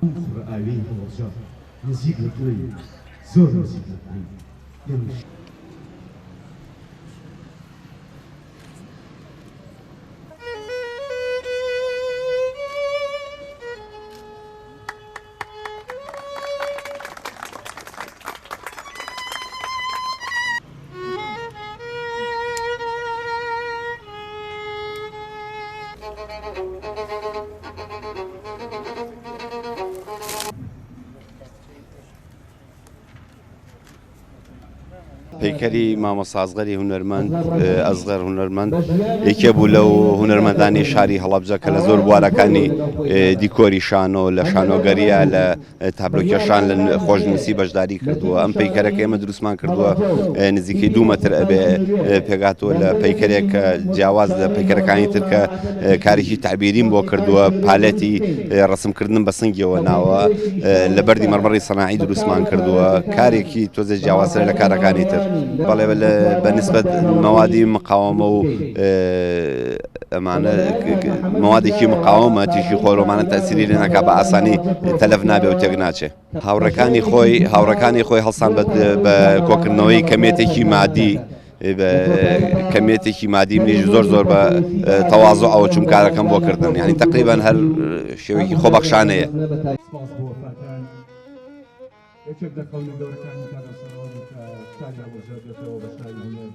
ئاوی هەڵەبجە نزیک لە توی زۆر نزیک لە توی پەیکەری مامۆسازغەری هونەرمەند ئەزغەر هونەرمەند یەکێ بوو لەو هونەرمەندانی شاری هەڵەبجە کە لە زۆر بوارەکانی دیکۆری شانۆ لە شانۆگەریە لە تابلۆکێشان لە خۆشنووسی بەشداری کردووە. ئەم پەیکەرەکە ئێمە دروستمان کردووە نزیکەی 2 مەتر ئەبێ پێگاتوە لە پەیکەرێک جیاواز لە پەیکەرەکانی تر کە کارێکی تعبیریم بۆ کردووە پالێتی ڕسمکردن بە سنگیەوە ناوە لە بەردی مەرمەڕی سەناعی دروستمان کردووە کارێکی تۆزە جیاوازتر لە کارەکانی تر. بەڵێ بەنسبەت مەوادی مقاومە و ئەمانە مەوادێکی مقاومە تیشی خۆرۆمانە تەسیری لێ ناکات بە ئاسانی تەلەف نابێ و تێک ناچێت. هاوڕەکانی خۆی هەڵسان بە کۆکردنەوەی کەمێتێکی مادی کەمێتێکی مادی منیش زۆر بە تەواضع ئەوە چوم کارەکەم بۆ کردن یعنی تقریبان هەر شێوەیەکی خۆبەخشانەیە. یەکێک لە قەولە گەورەکانی کارەسەرۆ کە شاری هەڵەبجە بێتەوە بە شاری هونەر